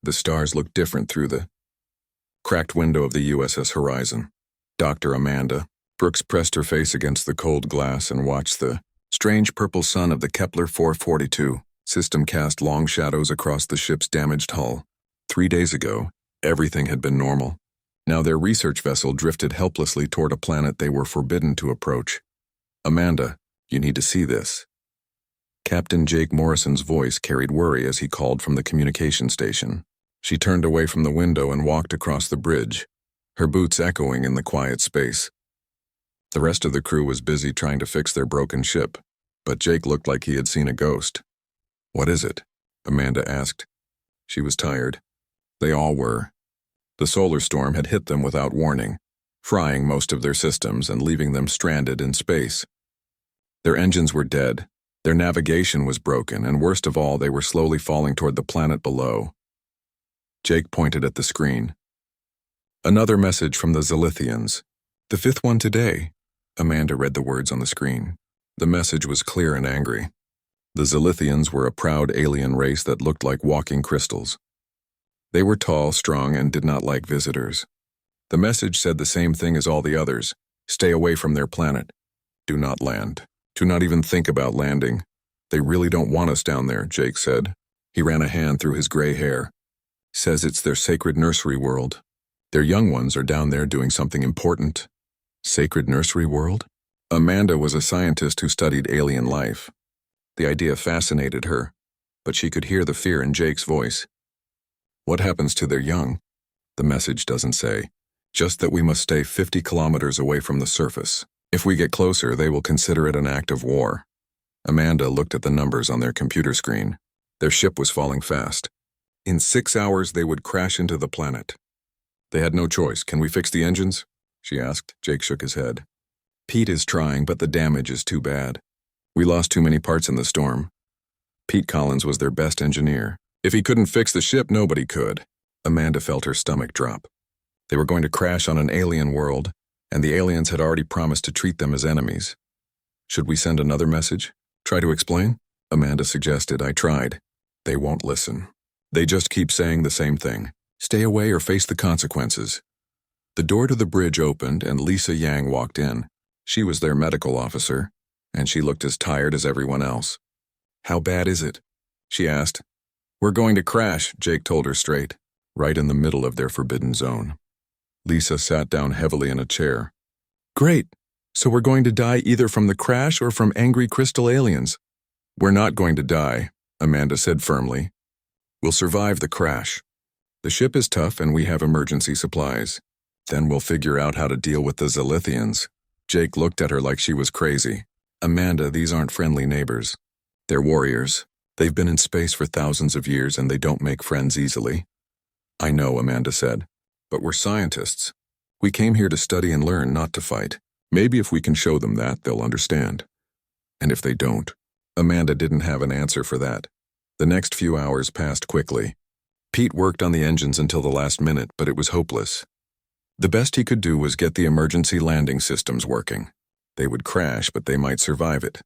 The stars looked different through the cracked window of the USS Horizon. Dr. Amanda Brooks pressed her face against the cold glass and watched the strange purple sun of the Kepler 442 system cast long shadows across the ship's damaged hull. 3 days ago, everything had been normal. Now their research vessel drifted helplessly toward a planet they were forbidden to approach. "Amanda, you need to see this." Captain Jake Morrison's voice carried worry as he called from the communication station. She turned away from the window and walked across the bridge, her boots echoing in the quiet space. The rest of the crew was busy trying to fix their broken ship, but Jake looked like he had seen a ghost. "What is it?" Amanda asked. She was tired. They all were. The solar storm had hit them without warning, frying most of their systems and leaving them stranded in space. Their engines were dead, their navigation was broken, and worst of all, they were slowly falling toward the planet below. Jake pointed at the screen. "Another message from the Zilithians. The 5th one today." Amanda read the words on the screen. The message was clear and angry. The Zilithians were a proud alien race that looked like walking crystals. They were tall, strong, and did not like visitors. The message said the same thing as all the others. Stay away from their planet. Do not land. Do not even think about landing. They really don't want us down there, Jake said. He ran a hand through his gray hair. Says it's their sacred nursery world. Their young ones are down there doing something important. Sacred nursery world? Amanda was a scientist who studied alien life. The idea fascinated her, but she could hear the fear in Jake's voice. What happens to their young? The message doesn't say. Just that we must stay 50 kilometers away from the surface. If we get closer, they will consider it an act of war. Amanda looked at the numbers on their computer screen. Their ship was falling fast. In 6 hours, they would crash into the planet. They had no choice. Can we fix the engines? She asked. Jake shook his head. Pete is trying, but the damage is too bad. We lost too many parts in the storm. Pete Collins was their best engineer. If he couldn't fix the ship, nobody could. Amanda felt her stomach drop. They were going to crash on an alien world, and the aliens had already promised to treat them as enemies. Should we send another message? Try to explain? Amanda suggested. I tried. They won't listen. They just keep saying the same thing. Stay away or face the consequences. The door to the bridge opened and Lisa Yang walked in. She was their medical officer, and she looked as tired as everyone else. How bad is it? She asked. We're going to crash, Jake told her straight, right in the middle of their forbidden zone. Lisa sat down heavily in a chair. Great. So we're going to die either from the crash or from angry crystal aliens. We're not going to die, Amanda said firmly. We'll survive the crash. The ship is tough and we have emergency supplies. Then we'll figure out how to deal with the Zilithians. Jake looked at her like she was crazy. Amanda, these aren't friendly neighbors. They're warriors. They've been in space for thousands of years and they don't make friends easily. I know, Amanda said. But we're scientists. We came here to study and learn, not to fight. Maybe if we can show them that, they'll understand. And if they don't? Amanda didn't have an answer for that. The next few hours passed quickly. Pete worked on the engines until the last minute, but it was hopeless. The best he could do was get the emergency landing systems working. They would crash, but they might survive it.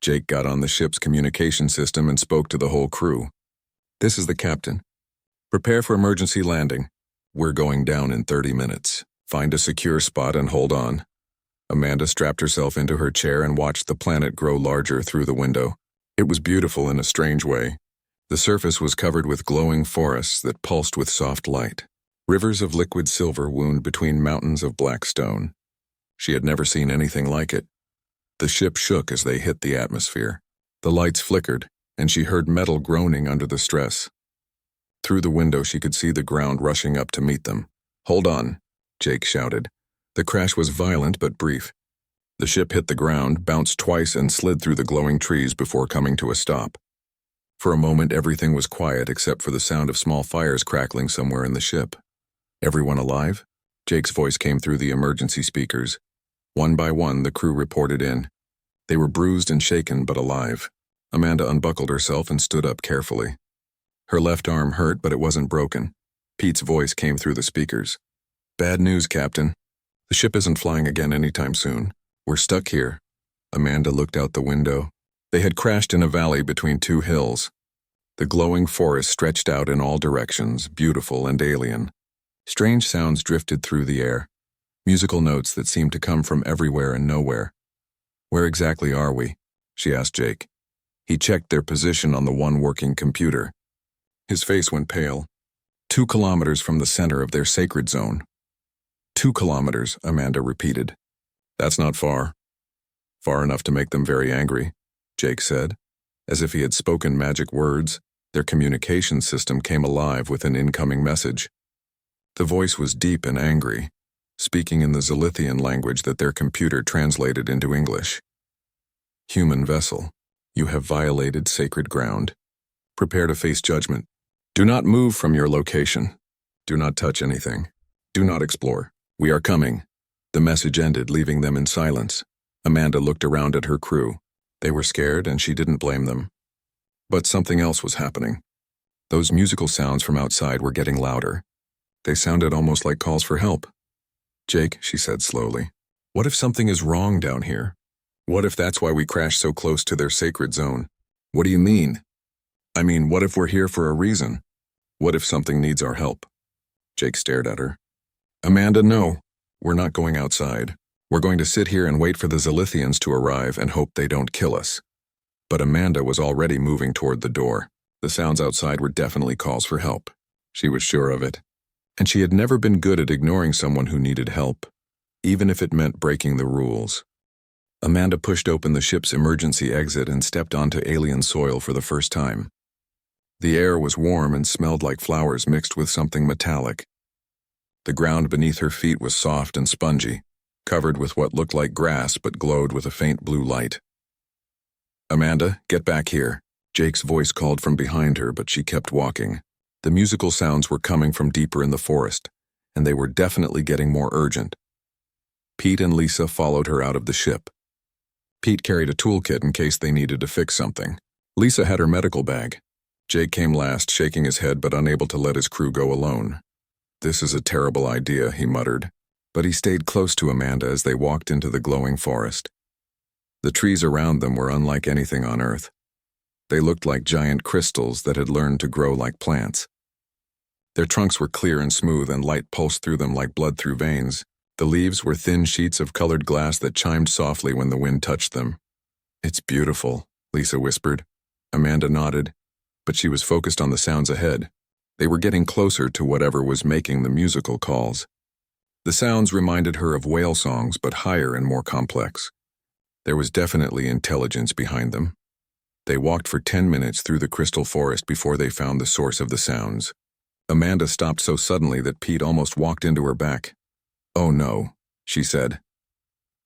Jake got on the ship's communication system and spoke to the whole crew. This is the captain. Prepare for emergency landing. We're going down in 30 minutes. Find a secure spot and hold on. Amanda strapped herself into her chair and watched the planet grow larger through the window. It was beautiful in a strange way. The surface was covered with glowing forests that pulsed with soft light. Rivers of liquid silver wound between mountains of black stone. She had never seen anything like it. The ship shook as they hit the atmosphere. The lights flickered, and she heard metal groaning under the stress. Through the window she could see the ground rushing up to meet them. Hold on, Jake shouted. The crash was violent but brief. The ship hit the ground, bounced twice, and slid through the glowing trees before coming to a stop. For a moment everything was quiet except for the sound of small fires crackling somewhere in the ship. Everyone alive? Jake's voice came through the emergency speakers. One by one, the crew reported in. They were bruised and shaken, but alive. Amanda unbuckled herself and stood up carefully. Her left arm hurt, but it wasn't broken. Pete's voice came through the speakers. Bad news, Captain. The ship isn't flying again anytime soon. We're stuck here. Amanda looked out the window. They had crashed in a valley between two hills. The glowing forest stretched out in all directions, beautiful and alien. Strange sounds drifted through the air, musical notes that seemed to come from everywhere and nowhere. "Where exactly are we?" she asked Jake. He checked their position on the one working computer. His face went pale. 2 kilometers from the center of their sacred zone. 2 kilometers, Amanda repeated. "That's not far." "Far enough to make them very angry," Jake said. As if he had spoken magic words, their communication system came alive with an incoming message. The voice was deep and angry, speaking in the Zilithian language that their computer translated into English. "Human vessel, you have violated sacred ground. Prepare to face judgment. Do not move from your location. Do not touch anything. Do not explore. We are coming." The message ended, leaving them in silence. Amanda looked around at her crew. They were scared, and she didn't blame them. But something else was happening. Those musical sounds from outside were getting louder. They sounded almost like calls for help. "Jake," she said slowly, "what if something is wrong down here? What if that's why we crashed so close to their sacred zone?" "What do you mean?" "I mean, what if we're here for a reason? What if something needs our help?" Jake stared at her. "Amanda, no. We're not going outside. We're going to sit here and wait for the Zilithians to arrive and hope they don't kill us." But Amanda was already moving toward the door. The sounds outside were definitely calls for help. She was sure of it. And she had never been good at ignoring someone who needed help, even if it meant breaking the rules. Amanda pushed open the ship's emergency exit and stepped onto alien soil for the first time. The air was warm and smelled like flowers mixed with something metallic. The ground beneath her feet was soft and spongy, covered with what looked like grass but glowed with a faint blue light. "Amanda, get back here." Jake's voice called from behind her, but she kept walking. The musical sounds were coming from deeper in the forest, and they were definitely getting more urgent. Pete and Lisa followed her out of the ship. Pete carried a toolkit in case they needed to fix something. Lisa had her medical bag. Jake came last, shaking his head but unable to let his crew go alone. "This is a terrible idea," he muttered, but he stayed close to Amanda as they walked into the glowing forest. The trees around them were unlike anything on Earth. They looked like giant crystals that had learned to grow like plants. Their trunks were clear and smooth, and light pulsed through them like blood through veins. The leaves were thin sheets of colored glass that chimed softly when the wind touched them. "It's beautiful," Lisa whispered. Amanda nodded, but she was focused on the sounds ahead. They were getting closer to whatever was making the musical calls. The sounds reminded her of whale songs, but higher and more complex. There was definitely intelligence behind them. They walked for 10 minutes through the crystal forest before they found the source of the sounds. Amanda stopped so suddenly that Pete almost walked into her back. "Oh no," she said.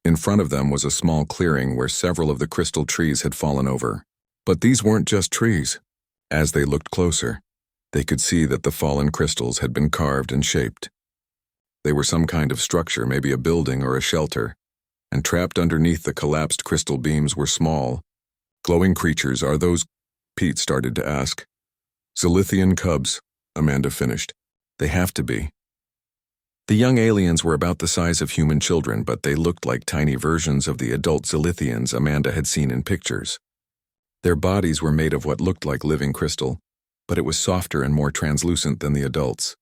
In front of them was a small clearing where several of the crystal trees had fallen over. But these weren't just trees. As they looked closer, they could see that the fallen crystals had been carved and shaped. They were some kind of structure, maybe a building or a shelter, and trapped underneath the collapsed crystal beams were small, glowing creatures. "Are those?" Pete started to ask. "Zilithian cubs," Amanda finished. "They have to be." The young aliens were about the size of human children, but they looked like tiny versions of the adult Zilithians Amanda had seen in pictures. Their bodies were made of what looked like living crystal, but it was softer and more translucent than the adults.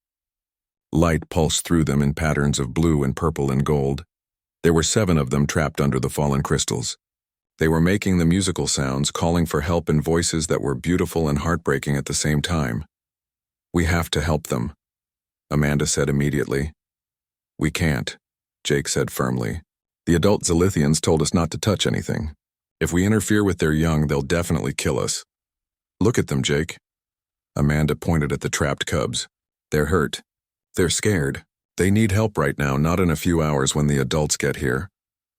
Light pulsed through them in patterns of blue and purple and gold. There were 7 of them trapped under the fallen crystals. They were making the musical sounds, calling for help in voices that were beautiful and heartbreaking at the same time. "We have to help them," Amanda said immediately. "We can't," Jake said firmly. "The adult Zilithians told us not to touch anything. If we interfere with their young, they'll definitely kill us." "Look at them, Jake." Amanda pointed at the trapped cubs. "They're hurt. They're scared. They need help right now, not in a few hours when the adults get here."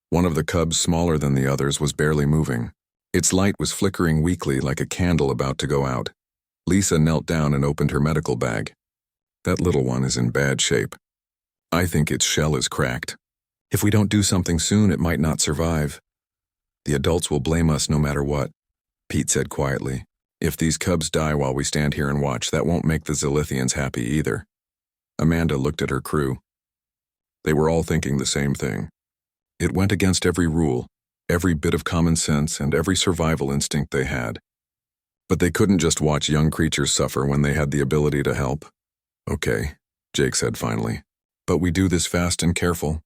One of the cubs, smaller than the others, was barely moving. Its light was flickering weakly like a candle about to go out. Lisa knelt down and opened her medical bag. "That little one is in bad shape. I think its shell is cracked. If we don't do something soon, it might not survive. The adults will blame us no matter what," Pete said quietly. "If these cubs die while we stand here and watch, that won't make the Zilithians happy either." Amanda looked at her crew. They were all thinking the same thing. It went against every rule, every bit of common sense, and every survival instinct they had. But they couldn't just watch young creatures suffer when they had the ability to help. Okay, Jake said finally. But we do this fast and careful.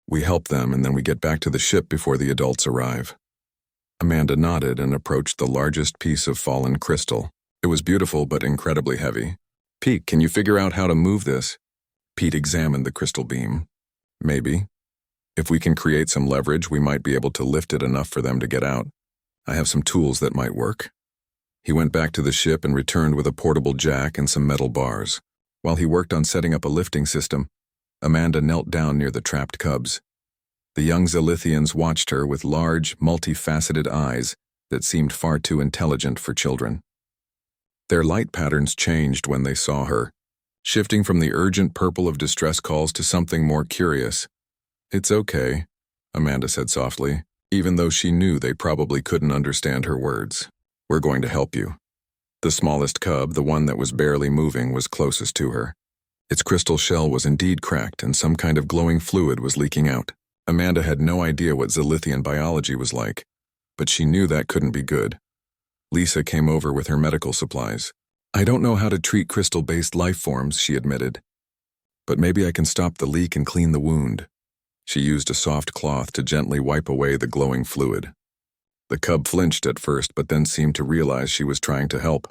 We help them and then we get back to the ship before the adults arrive. Amanda nodded and approached the largest piece of fallen crystal. It was beautiful but incredibly heavy. Pete, can you figure out how to move this? Pete examined the crystal beam. Maybe. If we can create some leverage, we might be able to lift it enough for them to get out. I have some tools that might work. He went back to the ship and returned with a portable jack and some metal bars. While he worked on setting up a lifting system, Amanda knelt down near the trapped cubs. The young Zilithians watched her with large, multifaceted eyes that seemed far too intelligent for children. Their light patterns changed when they saw her, shifting from the urgent purple of distress calls to something more curious. It's okay, Amanda said softly, even though she knew they probably couldn't understand her words. We're going to help you. The smallest cub, the one that was barely moving, was closest to her. Its crystal shell was indeed cracked and some kind of glowing fluid was leaking out. Amanda had no idea what Zilithian biology was like, but she knew that couldn't be good. Lisa came over with her medical supplies. I don't know how to treat crystal-based life forms, she admitted. But maybe I can stop the leak and clean the wound. She used a soft cloth to gently wipe away the glowing fluid. The cub flinched at first, but then seemed to realize she was trying to help.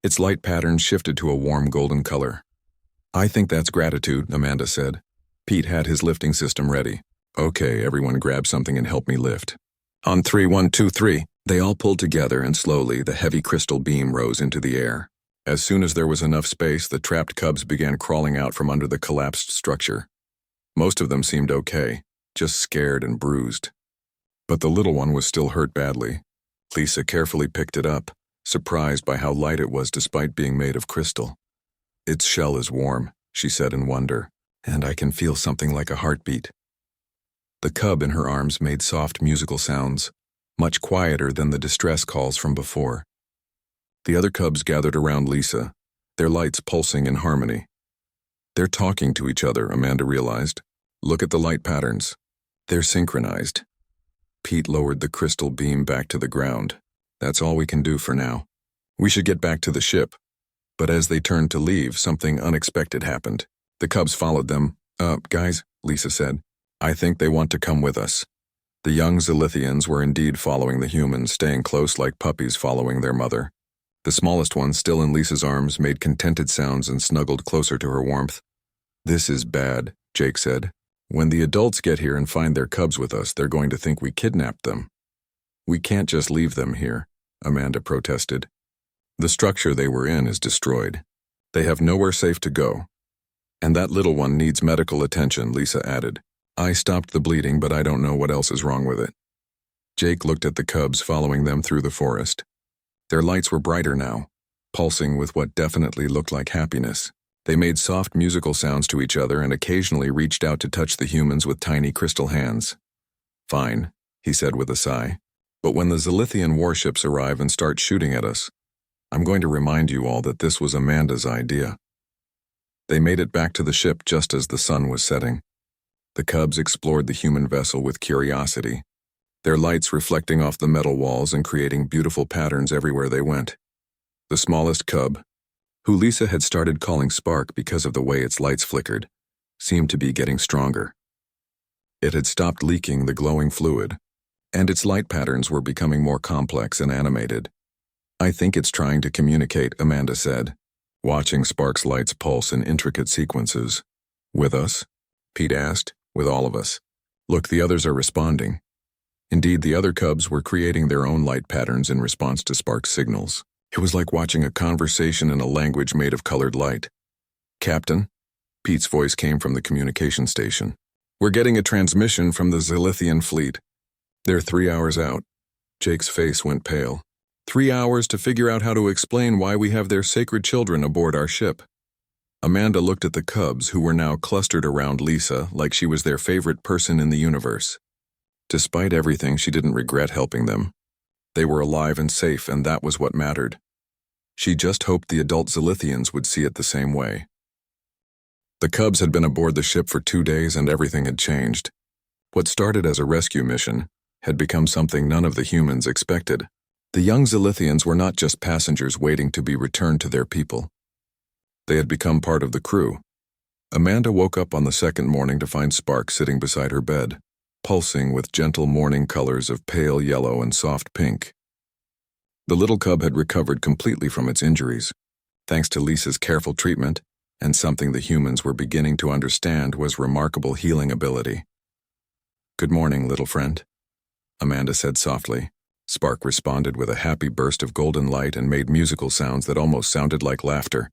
Its light pattern shifted to a warm golden color. I think that's gratitude, Amanda said. Pete had his lifting system ready. Okay, everyone grab something and help me lift. On 3, 1, 2, 3, they all pulled together and slowly the heavy crystal beam rose into the air. As soon as there was enough space, the trapped cubs began crawling out from under the collapsed structure. Most of them seemed okay, just scared and bruised. But the little one was still hurt badly. Lisa carefully picked it up, surprised by how light it was despite being made of crystal. Its shell is warm, she said in wonder, and I can feel something like a heartbeat. The cub in her arms made soft musical sounds, much quieter than the distress calls from before. The other cubs gathered around Lisa, their lights pulsing in harmony. They're talking to each other, Amanda realized. Look at the light patterns. They're synchronized. Pete lowered the crystal beam back to the ground. That's all we can do for now. We should get back to the ship. But as they turned to leave, something unexpected happened. The cubs followed them. Guys, Lisa said, I think they want to come with us. The young Zilithians were indeed following the humans, staying close like puppies following their mother. The smallest one, still in Lisa's arms, made contented sounds and snuggled closer to her warmth. This is bad, Jake said. When the adults get here and find their cubs with us, they're going to think we kidnapped them. We can't just leave them here, Amanda protested. The structure they were in is destroyed. They have nowhere safe to go. And that little one needs medical attention, Lisa added. I stopped the bleeding, but I don't know what else is wrong with it. Jake looked at the cubs following them through the forest. Their lights were brighter now, pulsing with what definitely looked like happiness. They made soft musical sounds to each other and occasionally reached out to touch the humans with tiny crystal hands. Fine, he said with a sigh. But when the Zilithian warships arrive and start shooting at us, I'm going to remind you all that this was Amanda's idea. They made it back to the ship just as the sun was setting. The cubs explored the human vessel with curiosity, their lights reflecting off the metal walls and creating beautiful patterns everywhere they went. The smallest cub, who Lisa had started calling Spark because of the way its lights flickered, seemed to be getting stronger. It had stopped leaking the glowing fluid, and its light patterns were becoming more complex and animated. I think it's trying to communicate, Amanda said, watching Spark's lights pulse in intricate sequences. With us? Pete asked. With all of us. Look, the others are responding. Indeed, the other cubs were creating their own light patterns in response to Spark's signals. It was like watching a conversation in a language made of colored light. Captain? Pete's voice came from the communication station. We're getting a transmission from the Zilithian fleet. They're 3 hours out. Jake's face went pale. 3 hours to figure out how to explain why we have their sacred children aboard our ship. Amanda looked at the cubs, who were now clustered around Lisa like she was their favorite person in the universe. Despite everything, she didn't regret helping them. They were alive and safe, and that was what mattered. She just hoped the adult Zilithians would see it the same way. The cubs had been aboard the ship for 2 days, and everything had changed. What started as a rescue mission had become something none of the humans expected. The young Zilithians were not just passengers waiting to be returned to their people. They had become part of the crew. Amanda woke up on the second morning to find Spark sitting beside her bed, pulsing with gentle morning colors of pale yellow and soft pink. The little cub had recovered completely from its injuries, thanks to Lisa's careful treatment, and something the humans were beginning to understand was remarkable healing ability. "Good morning, little friend," Amanda said softly. Spark responded with a happy burst of golden light and made musical sounds that almost sounded like laughter.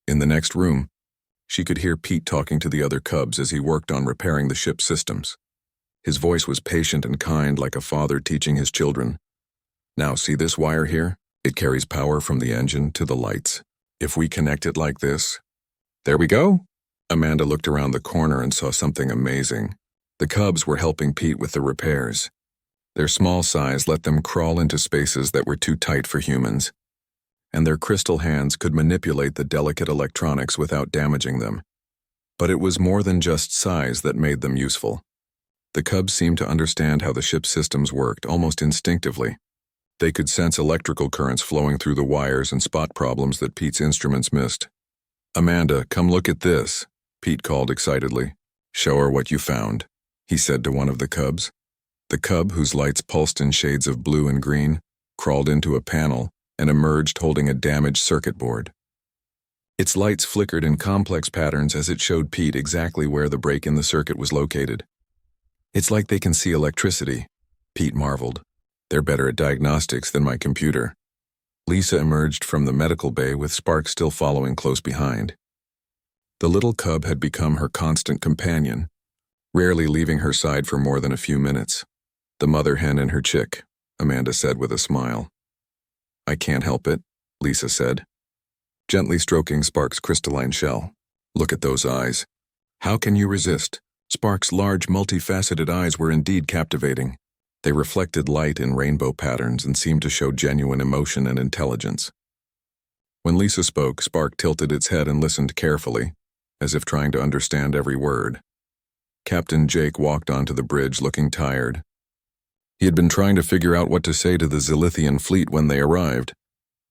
In the next room, she could hear Pete talking to the other cubs as he worked on repairing the ship's systems. His voice was patient and kind, like a father teaching his children. "Now see this wire here? It carries power from the engine to the lights. If we connect it like this..." "There we go!" Amanda looked around the corner and saw something amazing. The cubs were helping Pete with the repairs. Their small size let them crawl into spaces that were too tight for humans, and their crystal hands could manipulate the delicate electronics without damaging them. But it was more than just size that made them useful. The cubs seemed to understand how the ship's systems worked almost instinctively. They could sense electrical currents flowing through the wires and spot problems that Pete's instruments missed. "Amanda, come look at this," Pete called excitedly. "Show her what you found," he said to one of the cubs. The cub, whose lights pulsed in shades of blue and green, crawled into a panel and emerged holding a damaged circuit board. Its lights flickered in complex patterns as it showed Pete exactly where the break in the circuit was located. "It's like they can see electricity," Pete marveled. "They're better at diagnostics than my computer." Lisa emerged from the medical bay with Spark still following close behind. The little cub had become her constant companion, rarely leaving her side for more than a few minutes. "The mother hen and her chick," Amanda said with a smile. "I can't help it," Lisa said, gently stroking Spark's crystalline shell. "Look at those eyes. How can you resist?" Spark's large, multifaceted eyes were indeed captivating. They reflected light in rainbow patterns and seemed to show genuine emotion and intelligence. When Lisa spoke, Spark tilted its head and listened carefully, as if trying to understand every word. Captain Jake walked onto the bridge looking tired. He had been trying to figure out what to say to the Zilithian fleet when they arrived.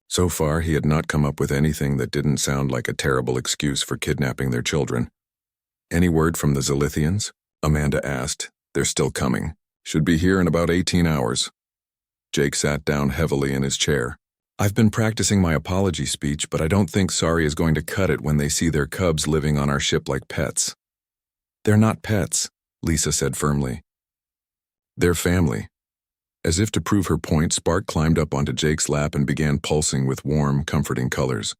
So far, he had not come up with anything that didn't sound like a terrible excuse for kidnapping their children. "Any word from the Zilithians?" Amanda asked. "They're still coming. Should be here in about 18 hours. Jake sat down heavily in his chair. "I've been practicing my apology speech, but I don't think Sorry is going to cut it when they see their cubs living on our ship like pets." "They're not pets," Lisa said firmly. "They're family." As if to prove her point, Spark climbed up onto Jake's lap and began pulsing with warm, comforting colors.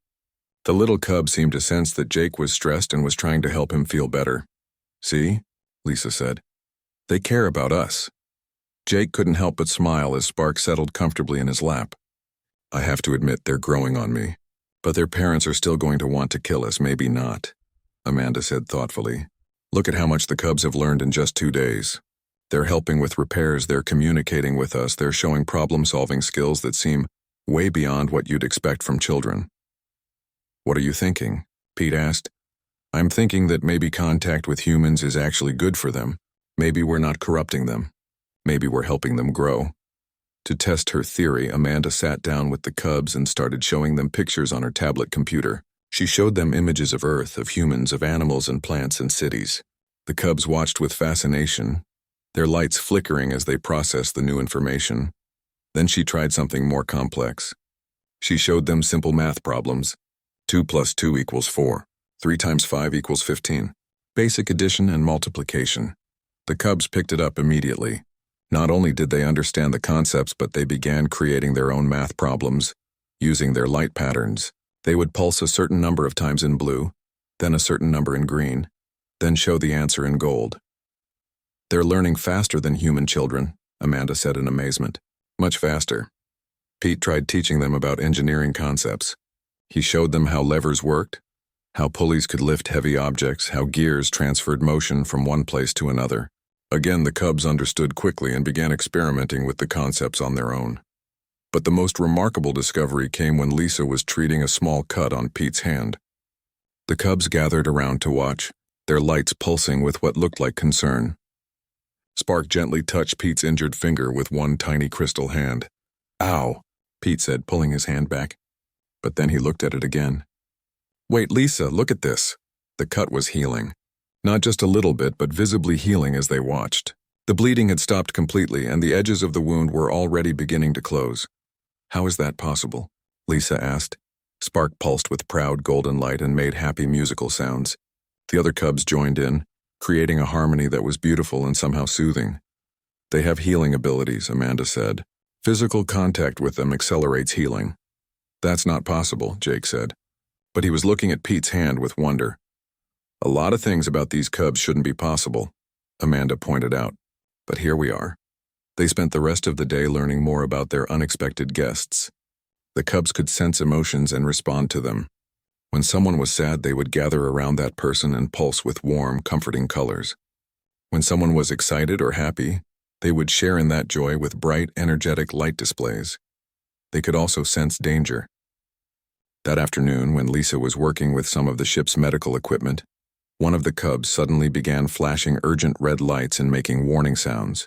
The little cub seemed to sense that Jake was stressed and was trying to help him feel better. "See?" Lisa said. "They care about us." Jake couldn't help but smile as Spark settled comfortably in his lap. "I have to admit they're growing on me. But their parents are still going to want to kill us, maybe not," Amanda said thoughtfully. "Look at how much the cubs have learned in just 2 days. They're helping with repairs, they're communicating with us, they're showing problem-solving skills that seem way beyond what you'd expect from children." "What are you thinking?" Pete asked. "I'm thinking that maybe contact with humans is actually good for them. Maybe we're not corrupting them. Maybe we're helping them grow." To test her theory, Amanda sat down with the cubs and started showing them pictures on her tablet computer. She showed them images of Earth, of humans, of animals and plants and cities. The cubs watched with fascination, their lights flickering as they processed the new information. Then she tried something more complex. She showed them simple math problems. 2 + 2 = 4. 3 × 5 = 15. Basic addition and multiplication. The cubs picked it up immediately. Not only did they understand the concepts, but they began creating their own math problems, using their light patterns. They would pulse a certain number of times in blue, then a certain number in green, then show the answer in gold. "They're learning faster than human children," Amanda said in amazement. "Much faster." Pete tried teaching them about engineering concepts. He showed them how levers worked, how pulleys could lift heavy objects, how gears transferred motion from one place to another. Again, the cubs understood quickly and began experimenting with the concepts on their own. But the most remarkable discovery came when Lisa was treating a small cut on Pete's hand. The cubs gathered around to watch, their lights pulsing with what looked like concern. Spark gently touched Pete's injured finger with one tiny crystal hand. "Ow," Pete said, pulling his hand back. But then he looked at it again. Wait, Lisa, look at this. The cut was healing. Not just a little bit, but visibly healing as they watched. The bleeding had stopped completely, and the edges of the wound were already beginning to close. How is that possible? Lisa asked. Spark pulsed with proud golden light and made happy musical sounds. The other cubs joined in, creating a harmony that was beautiful and somehow soothing. They have healing abilities, Amanda said. Physical contact with them accelerates healing. That's not possible, Jake said. But he was looking at Pete's hand with wonder. A lot of things about these cubs shouldn't be possible, Amanda pointed out. But here we are. They spent the rest of the day learning more about their unexpected guests. The cubs could sense emotions and respond to them. When someone was sad, they would gather around that person and pulse with warm, comforting colors. When someone was excited or happy, they would share in that joy with bright, energetic light displays. They could also sense danger. That afternoon, when Lisa was working with some of the ship's medical equipment, one of the cubs suddenly began flashing urgent red lights and making warning sounds.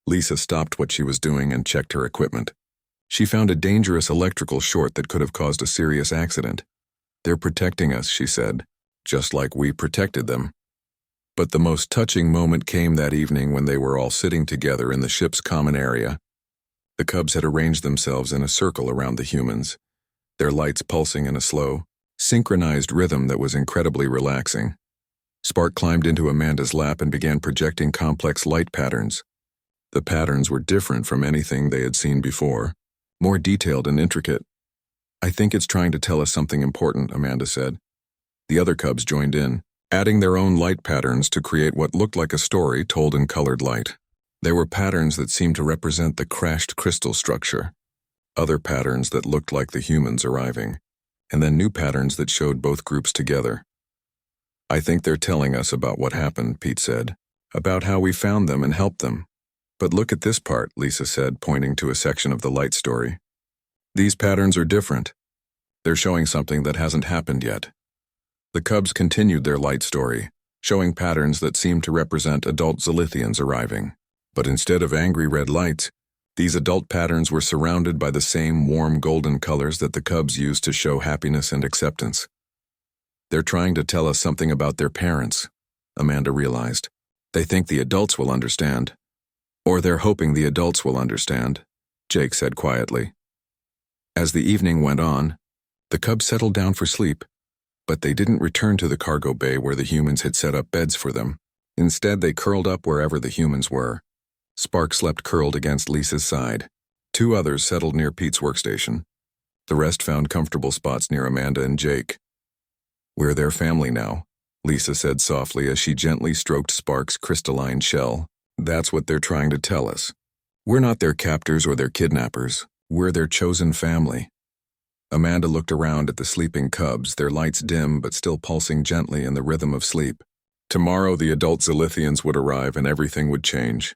Lisa stopped what she was doing and checked her equipment. She found a dangerous electrical short that could have caused a serious accident. They're protecting us, she said, just like we protected them. But the most touching moment came that evening when they were all sitting together in the ship's common area. The cubs had arranged themselves in a circle around the humans, their lights pulsing in a slow, synchronized rhythm that was incredibly relaxing. Spark climbed into Amanda's lap and began projecting complex light patterns. The patterns were different from anything they had seen before, more detailed and intricate. I think it's trying to tell us something important, Amanda said. The other cubs joined in, adding their own light patterns to create what looked like a story told in colored light. There were patterns that seemed to represent the crashed crystal structure, other patterns that looked like the humans arriving, and then new patterns that showed both groups together. I think they're telling us about what happened, Pete said, about how we found them and helped them. But look at this part, Lisa said, pointing to a section of the light story. These patterns are different. They're showing something that hasn't happened yet. The cubs continued their light story, showing patterns that seemed to represent adult Zilithians arriving. But instead of angry red lights, these adult patterns were surrounded by the same warm golden colors that the cubs used to show happiness and acceptance. They're trying to tell us something about their parents, Amanda realized. They think the adults will understand. Or they're hoping the adults will understand, Jake said quietly. As the evening went on, the cubs settled down for sleep, but they didn't return to the cargo bay where the humans had set up beds for them. Instead, they curled up wherever the humans were. Spark slept curled against Lisa's side. Two others settled near Pete's workstation. The rest found comfortable spots near Amanda and Jake. We're their family now, Lisa said softly as she gently stroked Spark's crystalline shell. That's what they're trying to tell us. We're not their captors or their kidnappers. We're their chosen family. Amanda looked around at the sleeping cubs, their lights dim but still pulsing gently in the rhythm of sleep. Tomorrow the adult Zilithians would arrive and everything would change.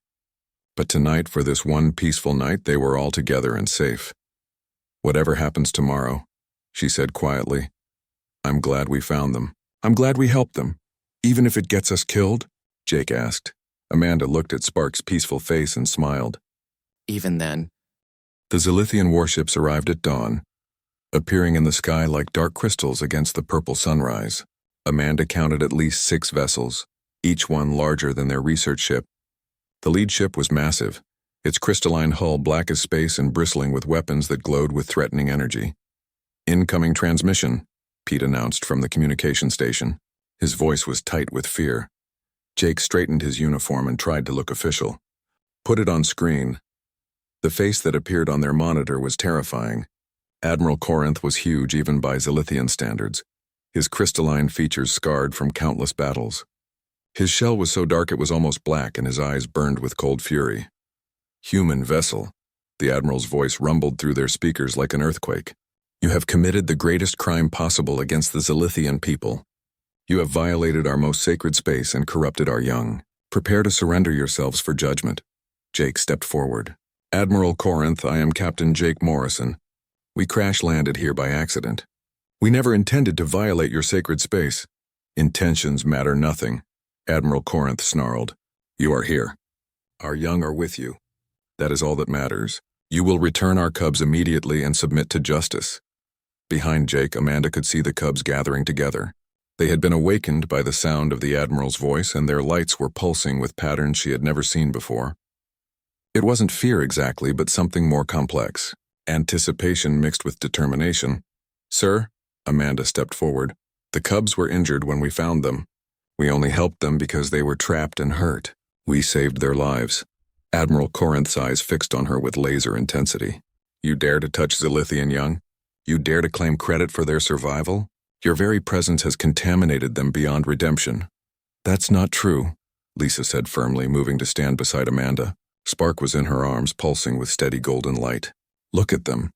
But tonight, for this one peaceful night, they were all together and safe. Whatever happens tomorrow, she said quietly, I'm glad we found them. I'm glad we helped them. Even if it gets us killed? Jake asked. Amanda looked at Spark's peaceful face and smiled. Even then. The Zilithian warships arrived at dawn, appearing in the sky like dark crystals against the purple sunrise. Amanda counted at least 6 vessels, each one larger than their research ship. The lead ship was massive, its crystalline hull black as space and bristling with weapons that glowed with threatening energy. Incoming transmission, Pete announced from the communication station. His voice was tight with fear. Jake straightened his uniform and tried to look official. Put it on screen. The face that appeared on their monitor was terrifying. Admiral Corinth was huge even by Zilithian standards, his crystalline features scarred from countless battles. His shell was so dark it was almost black and his eyes burned with cold fury. Human vessel, the Admiral's voice rumbled through their speakers like an earthquake. You have committed the greatest crime possible against the Zilithian people. You have violated our most sacred space and corrupted our young. Prepare to surrender yourselves for judgment. Jake stepped forward. Admiral Corinth, I am Captain Jake Morrison. We crash-landed here by accident. We never intended to violate your sacred space. Intentions matter nothing, Admiral Corinth snarled. You are here. Our young are with you. That is all that matters. You will return our cubs immediately and submit to justice. Behind Jake, Amanda could see the cubs gathering together. They had been awakened by the sound of the Admiral's voice, and their lights were pulsing with patterns she had never seen before. It wasn't fear exactly, but something more complex. Anticipation mixed with determination. "Sir," Amanda stepped forward, "the cubs were injured when we found them. We only helped them because they were trapped and hurt. We saved their lives." Admiral Corinth's eyes fixed on her with laser intensity. "You dare to touch Zilithian young? You dare to claim credit for their survival? Your very presence has contaminated them beyond redemption." "That's not true," Lisa said firmly, moving to stand beside Amanda. Spark was in her arms, pulsing with steady golden light. "Look at them.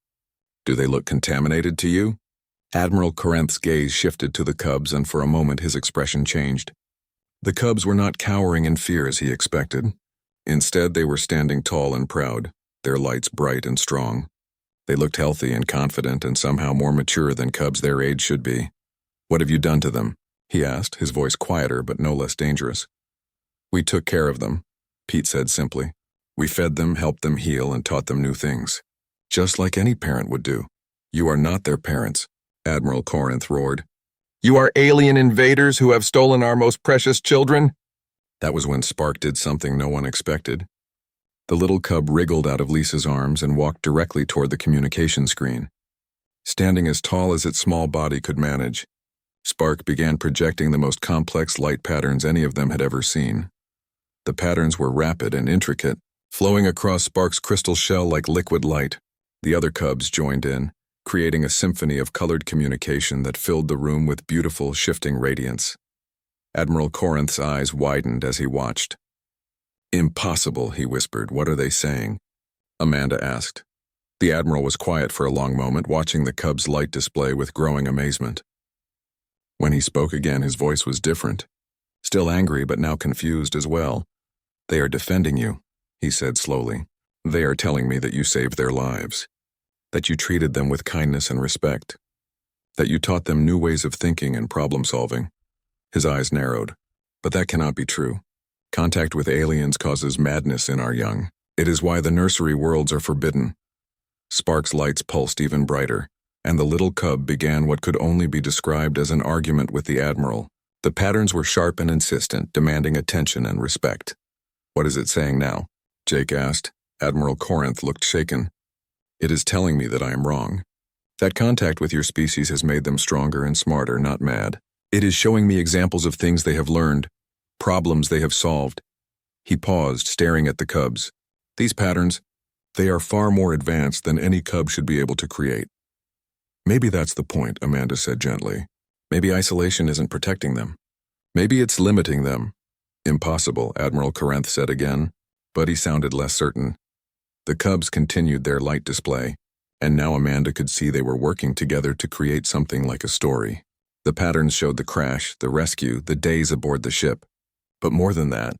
Do they look contaminated to you?" Admiral Corinth's gaze shifted to the cubs, and for a moment his expression changed. The cubs were not cowering in fear as he expected. Instead, they were standing tall and proud, their lights bright and strong. They looked healthy and confident, and somehow more mature than cubs their age should be. "What have you done to them?" he asked, his voice quieter but no less dangerous. "We took care of them," Pete said simply. "We fed them, helped them heal, and taught them new things. Just like any parent would do." "You are not their parents," Admiral Corinth roared. "You are alien invaders who have stolen our most precious children." That was when Spark did something no one expected. The little cub wriggled out of Lisa's arms and walked directly toward the communication screen. Standing as tall as its small body could manage, Spark began projecting the most complex light patterns any of them had ever seen. The patterns were rapid and intricate, flowing across Spark's crystal shell like liquid light. The other cubs joined in, creating a symphony of colored communication that filled the room with beautiful, shifting radiance. Admiral Corinth's eyes widened as he watched. "Impossible," he whispered. "What are they saying?" Amanda asked. The Admiral was quiet for a long moment, watching the cubs' light display with growing amazement. When he spoke again, his voice was different. Still angry, but now confused as well. "They are defending you," he said slowly. "They are telling me that you saved their lives, that you treated them with kindness and respect, that you taught them new ways of thinking and problem-solving." His eyes narrowed. "But that cannot be true. Contact with aliens causes madness in our young. It is why the nursery worlds are forbidden." Spark's lights pulsed even brighter, and the little cub began what could only be described as an argument with the Admiral. The patterns were sharp and insistent, demanding attention and respect. "What is it saying now?" Jake asked. Admiral Corinth looked shaken. "It is telling me that I am wrong. That contact with your species has made them stronger and smarter, not mad. It is showing me examples of things they have learned, problems they have solved." He paused, staring at the cubs. "These patterns, they are far more advanced than any cub should be able to create." "Maybe that's the point," Amanda said gently. "Maybe isolation isn't protecting them. Maybe it's limiting them." "Impossible," Admiral Corinth said again, but he sounded less certain. The cubs continued their light display, and now Amanda could see they were working together to create something like a story. The patterns showed the crash, the rescue, the days aboard the ship. But more than that,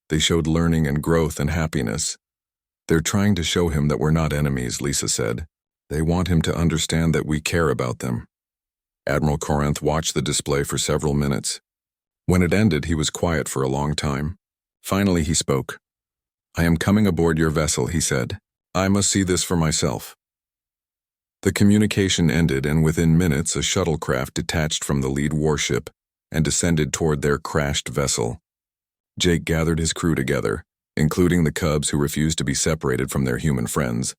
they showed learning and growth and happiness. "They're trying to show him that we're not enemies," Lisa said. "They want him to understand that we care about them." Admiral Corinth watched the display for several minutes. When it ended, he was quiet for a long time. Finally, he spoke. "I am coming aboard your vessel," he said. "I must see this for myself." The communication ended, and within minutes a shuttlecraft detached from the lead warship and descended toward their crashed vessel. Jake gathered his crew together, including the cubs who refused to be separated from their human friends.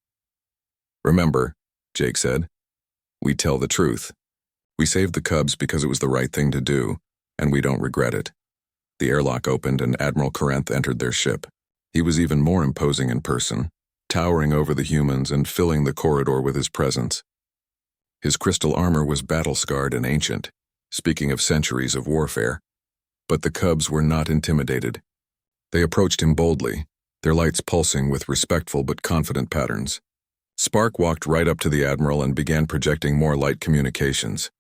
"Remember," Jake said, "we tell the truth. We saved the cubs because it was the right thing to do, and we don't regret it." The airlock opened and Admiral Corinth entered their ship. He was even more imposing in person, towering over the humans and filling the corridor with his presence. His crystal armor was battle-scarred and ancient, speaking of centuries of warfare. But the cubs were not intimidated. They approached him boldly, their lights pulsing with respectful but confident patterns. Spark walked right up to the Admiral and began projecting more light communications.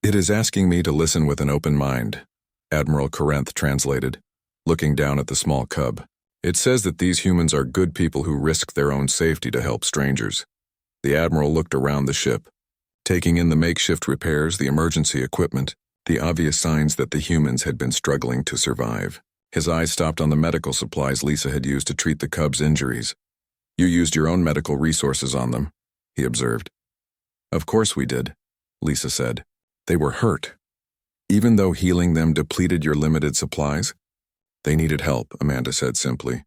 "It is asking me to listen with an open mind," Admiral Corinth translated, looking down at the small cub. "It says that these humans are good people who risk their own safety to help strangers." The Admiral looked around the ship, taking in the makeshift repairs, the emergency equipment, the obvious signs that the humans had been struggling to survive. His eyes stopped on the medical supplies Lisa had used to treat the cubs' injuries. You used your own medical resources on them, he observed. Of course we did, Lisa said. They were hurt. Even though healing them depleted your limited supplies? They needed help, Amanda said simply.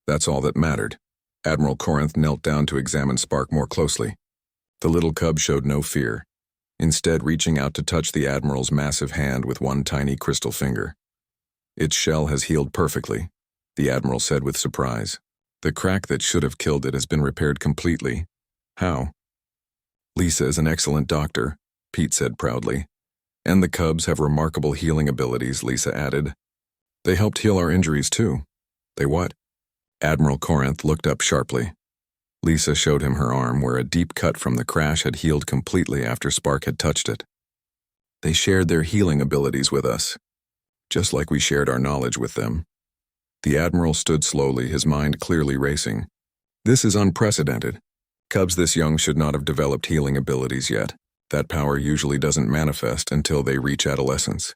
That's all that mattered. Admiral Corinth knelt down to examine Spark more closely. The little cub showed no fear, instead reaching out to touch the Admiral's massive hand with one tiny crystal finger. Its shell has healed perfectly, the Admiral said with surprise. The crack that should have killed it has been repaired completely. How? Lisa is an excellent doctor, Pete said proudly. And the cubs have remarkable healing abilities, Lisa added. They helped heal our injuries too. They what? Admiral Corinth looked up sharply. Lisa showed him her arm where a deep cut from the crash had healed completely after Spark had touched it. They shared their healing abilities with us, just like we shared our knowledge with them. The Admiral stood slowly, his mind clearly racing. This is unprecedented. Cubs this young should not have developed healing abilities yet. That power usually doesn't manifest until they reach adolescence.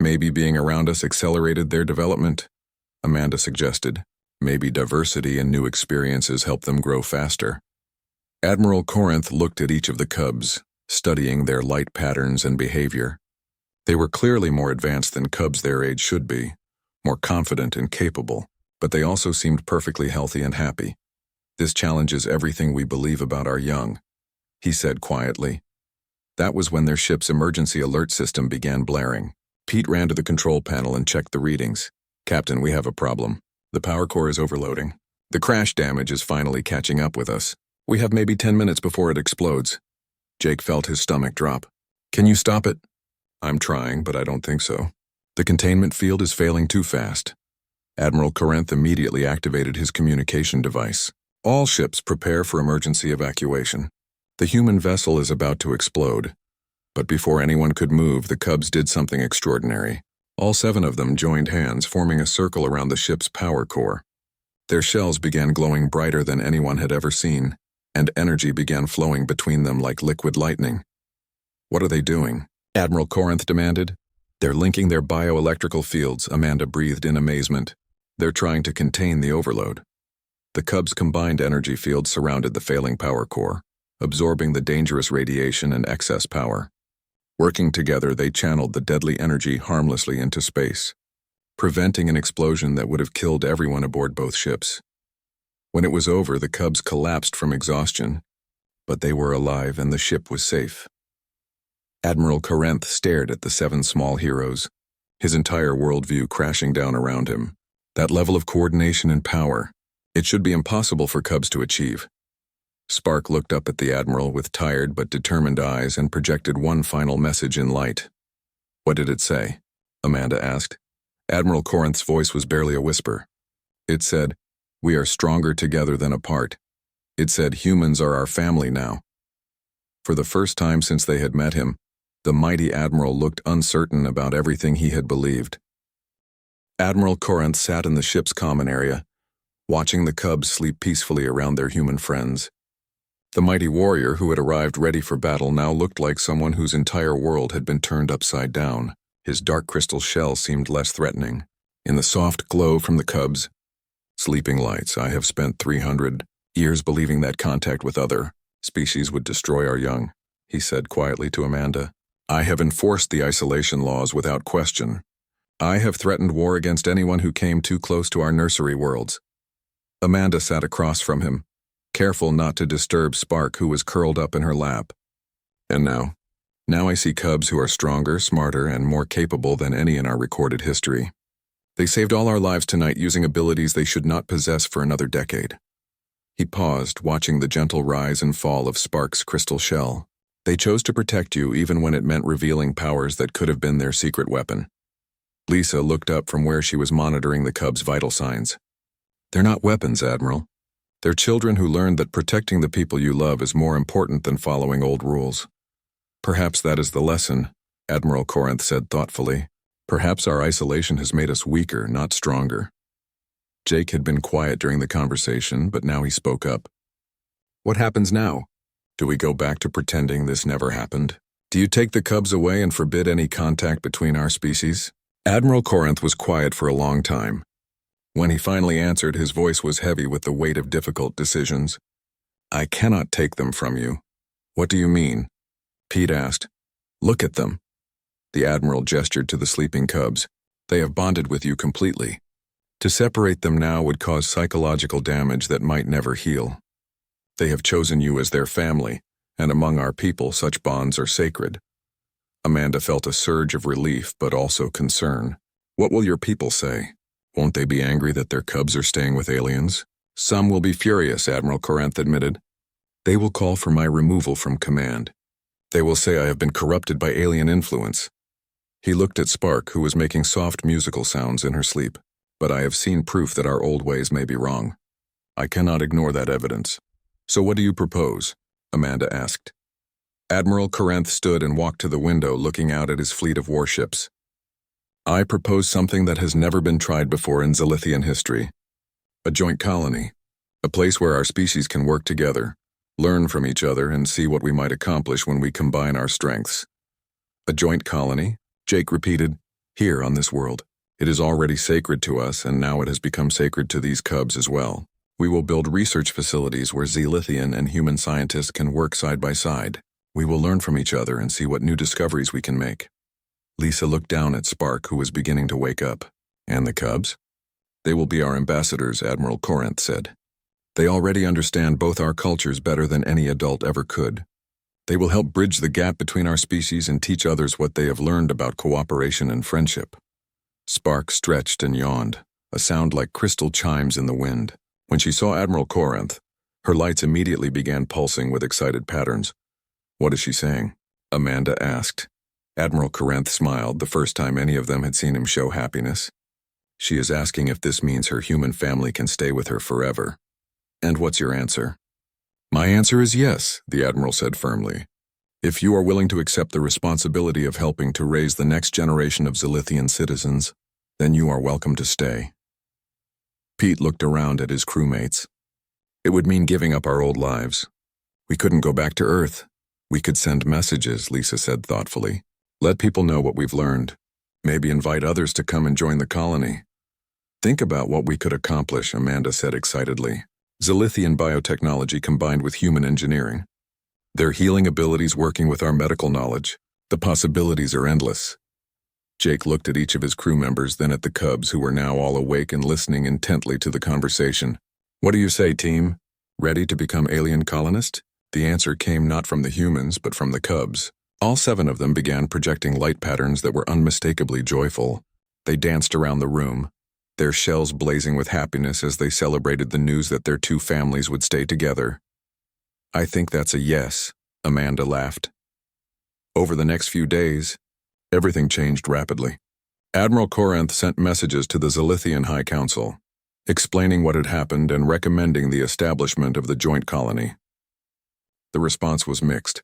Maybe being around us accelerated their development, Amanda suggested. Maybe diversity and new experiences help them grow faster. Admiral Corinth looked at each of the cubs, studying their light patterns and behavior. They were clearly more advanced than cubs their age should be, more confident and capable, but they also seemed perfectly healthy and happy. This challenges everything we believe about our young, he said quietly. That was when their ship's emergency alert system began blaring. Pete ran to the control panel and checked the readings. Captain, we have a problem. The power core is overloading. The crash damage is finally catching up with us. We have maybe 10 minutes before it explodes. Jake felt his stomach drop. Can you stop it? I'm trying, but I don't think so. The containment field is failing too fast. Admiral Corinth immediately activated his communication device. All ships prepare for emergency evacuation. The human vessel is about to explode. But before anyone could move, the cubs did something extraordinary. All 7 of them joined hands, forming a circle around the ship's power core. Their shells began glowing brighter than anyone had ever seen, and energy began flowing between them like liquid lightning. What are they doing? Admiral Corinth demanded. They're linking their bioelectrical fields, Amanda breathed in amazement. They're trying to contain the overload. The cubs' combined energy field surrounded the failing power core, absorbing the dangerous radiation and excess power. Working together, they channeled the deadly energy harmlessly into space, preventing an explosion that would have killed everyone aboard both ships. When it was over, the cubs collapsed from exhaustion, but they were alive and the ship was safe. Admiral Corinth stared at the 7 small heroes, his entire worldview crashing down around him. That level of coordination and power, it should be impossible for cubs to achieve. Spark looked up at the Admiral with tired but determined eyes and projected one final message in light. What did it say? Amanda asked. Admiral Corinth's voice was barely a whisper. It said, "We are stronger together than apart." It said humans are our family now. For the first time since they had met him, the mighty Admiral looked uncertain about everything he had believed. Admiral Corinth sat in the ship's common area, watching the cubs sleep peacefully around their human friends. The mighty warrior who had arrived ready for battle now looked like someone whose entire world had been turned upside down. His dark crystal shell seemed less threatening. In the soft glow from the cubs, sleeping lights, I have spent 300 years believing that contact with other species would destroy our young, he said quietly to Amanda. I have enforced the isolation laws without question. I have threatened war against anyone who came too close to our nursery worlds. Amanda sat across from him, careful not to disturb Spark, who was curled up in her lap. And now I see cubs who are stronger, smarter, and more capable than any in our recorded history. They saved all our lives tonight using abilities they should not possess for another decade. He paused, watching the gentle rise and fall of Spark's crystal shell. They chose to protect you even when it meant revealing powers that could have been their secret weapon. Lisa looked up from where she was monitoring the cubs' vital signs. They're not weapons, Admiral. They're children who learned that protecting the people you love is more important than following old rules. Perhaps that is the lesson, Admiral Corinth said thoughtfully. Perhaps our isolation has made us weaker, not stronger. Jake had been quiet during the conversation, but now he spoke up. What happens now? Do we go back to pretending this never happened? Do you take the cubs away and forbid any contact between our species? Admiral Corinth was quiet for a long time. When he finally answered, his voice was heavy with the weight of difficult decisions. "I cannot take them from you." "What do you mean?" Pete asked. "Look at them." The Admiral gestured to the sleeping cubs. "They have bonded with you completely. To separate them now would cause psychological damage that might never heal. They have chosen you as their family, and among our people such bonds are sacred." Amanda felt a surge of relief but also concern. "What will your people say? Won't they be angry that their cubs are staying with aliens?" "Some will be furious," Admiral Corinth admitted. "They will call for my removal from command. They will say I have been corrupted by alien influence." He looked at Spark, who was making soft musical sounds in her sleep. "But I have seen proof that our old ways may be wrong. I cannot ignore that evidence." "So what do you propose?" Amanda asked. Admiral Corinth stood and walked to the window, looking out at his fleet of warships. "I propose something that has never been tried before in Zilithian history. A joint colony. A place where our species can work together, learn from each other, and see what we might accomplish when we combine our strengths." "A joint colony?" Jake repeated. "Here on this world. It is already sacred to us, and now it has become sacred to these cubs as well. We will build research facilities where Zilithian and human scientists can work side by side. We will learn from each other and see what new discoveries we can make." Lisa looked down at Spark, who was beginning to wake up. "And the cubs?" "They will be our ambassadors," Admiral Corinth said. "They already understand both our cultures better than any adult ever could. They will help bridge the gap between our species and teach others what they have learned about cooperation and friendship." Spark stretched and yawned, a sound like crystal chimes in the wind. When she saw Admiral Corinth, her lights immediately began pulsing with excited patterns. "What is she saying?" Amanda asked. Admiral Corinth smiled, the first time any of them had seen him show happiness. "She is asking if this means her human family can stay with her forever." "And what's your answer?" "My answer is yes," the Admiral said firmly. "If you are willing to accept the responsibility of helping to raise the next generation of Zilithian citizens, then you are welcome to stay." Pete looked around at his crewmates. "It would mean giving up our old lives. We couldn't go back to Earth. We could send messages," Lisa said thoughtfully. "Let people know what we've learned. Maybe invite others to come and join the colony." "Think about what we could accomplish," Amanda said excitedly. "Zilithian biotechnology combined with human engineering. Their healing abilities working with our medical knowledge. The possibilities are endless." Jake looked at each of his crew members, then at the cubs, who were now all awake and listening intently to the conversation. "What do you say, team? Ready to become alien colonists?" The answer came not from the humans, but from the cubs. All 7 of them began projecting light patterns that were unmistakably joyful. They danced around the room, their shells blazing with happiness as they celebrated the news that their 2 families would stay together. "I think that's a yes," Amanda laughed. Over the next few days, everything changed rapidly. Admiral Corinth sent messages to the Zilithian High Council, explaining what had happened and recommending the establishment of the joint colony. The response was mixed,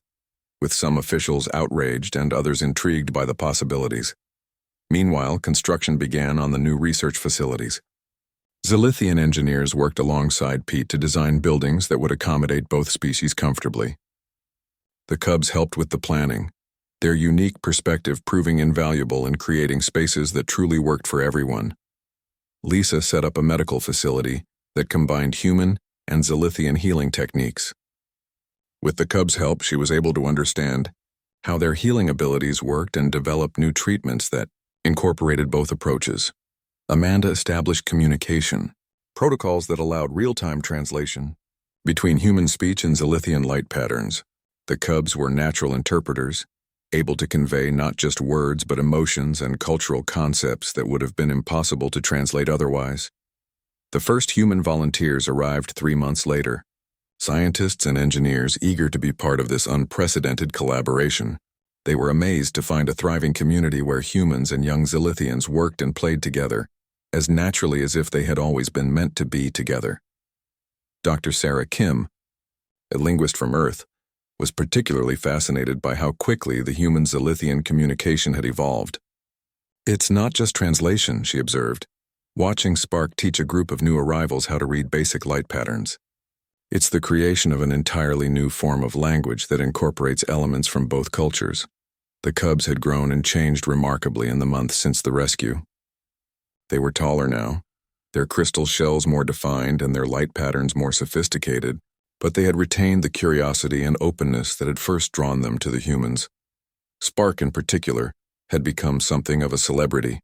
with some officials outraged and others intrigued by the possibilities. Meanwhile, construction began on the new research facilities. Zilithian engineers worked alongside Pete to design buildings that would accommodate both species comfortably. The cubs helped with the planning, their unique perspective proving invaluable in creating spaces that truly worked for everyone. Lisa set up a medical facility that combined human and Zilithian healing techniques. With the cubs' help, she was able to understand how their healing abilities worked and develop new treatments that incorporated both approaches. Amanda established communication, protocols that allowed real-time translation between human speech and Zilithian light patterns. The cubs were natural interpreters, able to convey not just words but emotions and cultural concepts that would have been impossible to translate otherwise. The first human volunteers arrived 3 months later, scientists and engineers eager to be part of this unprecedented collaboration. They were amazed to find a thriving community where humans and young Zilithians worked and played together, as naturally as if they had always been meant to be together. Dr. Sarah Kim, a linguist from Earth, was particularly fascinated by how quickly the human-Zilithian communication had evolved. "It's not just translation," she observed, watching Spark teach a group of new arrivals how to read basic light patterns. "It's the creation of an entirely new form of language that incorporates elements from both cultures." The cubs had grown and changed remarkably in the months since the rescue. They were taller now, their crystal shells more defined and their light patterns more sophisticated, but they had retained the curiosity and openness that had first drawn them to the humans. Spark, in particular, had become something of a celebrity.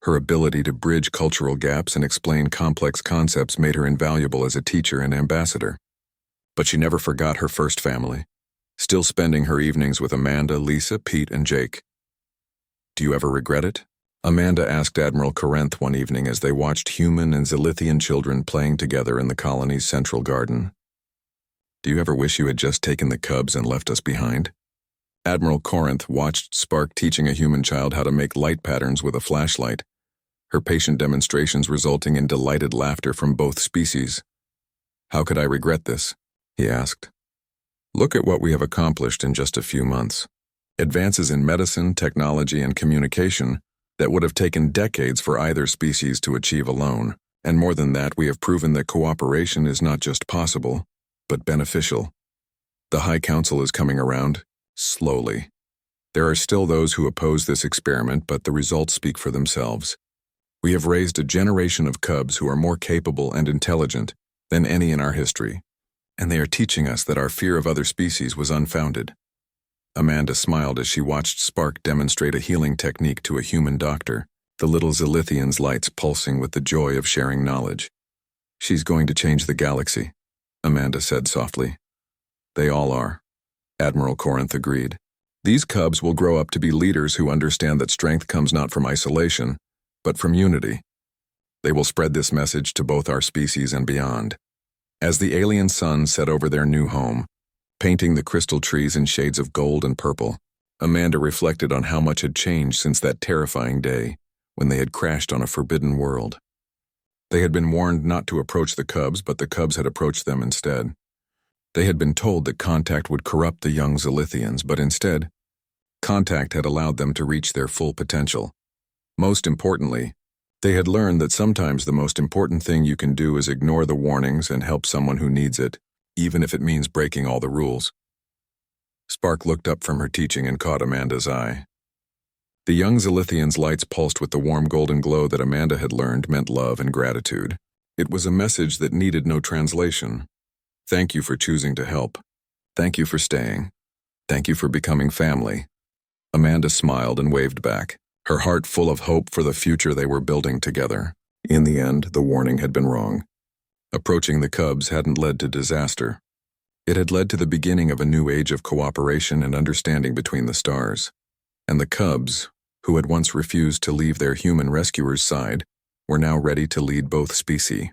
Her ability to bridge cultural gaps and explain complex concepts made her invaluable as a teacher and ambassador. But she never forgot her first family, still spending her evenings with Amanda, Lisa, Pete, and Jake. "Do you ever regret it?" Amanda asked Admiral Corinth one evening as they watched human and Zilithian children playing together in the colony's central garden. "Do you ever wish you had just taken the cubs and left us behind?" Admiral Corinth watched Spark teaching a human child how to make light patterns with a flashlight, her patient demonstrations resulting in delighted laughter from both species. "How could I regret this?" he asked. "Look at what we have accomplished in just a few months. Advances in medicine, technology, and communication that would have taken decades for either species to achieve alone. And more than that, we have proven that cooperation is not just possible, but beneficial. The High Council is coming around, slowly. There are still those who oppose this experiment, but the results speak for themselves. We have raised a generation of cubs who are more capable and intelligent than any in our history, and they are teaching us that our fear of other species was unfounded." Amanda smiled as she watched Spark demonstrate a healing technique to a human doctor, the little Zilithian's lights pulsing with the joy of sharing knowledge. "She's going to change the galaxy," Amanda said softly. "They all are," Admiral Corinth agreed. "These cubs will grow up to be leaders who understand that strength comes not from isolation, but from unity. They will spread this message to both our species and beyond." As the alien sun set over their new home, painting the crystal trees in shades of gold and purple, Amanda reflected on how much had changed since that terrifying day when they had crashed on a forbidden world. They had been warned not to approach the cubs, but the cubs had approached them instead. They had been told that contact would corrupt the young Zilithians, but instead, contact had allowed them to reach their full potential. Most importantly, they had learned that sometimes the most important thing you can do is ignore the warnings and help someone who needs it, even if it means breaking all the rules. Spark looked up from her teaching and caught Amanda's eye. The young Zilithian's lights pulsed with the warm golden glow that Amanda had learned meant love and gratitude. It was a message that needed no translation. "Thank you for choosing to help. Thank you for staying. Thank you for becoming family." Amanda smiled and waved back, her heart full of hope for the future they were building together. In the end, the warning had been wrong. Approaching the cubs hadn't led to disaster. It had led to the beginning of a new age of cooperation and understanding between the stars. And the cubs, who had once refused to leave their human rescuers' side, were now ready to lead both species.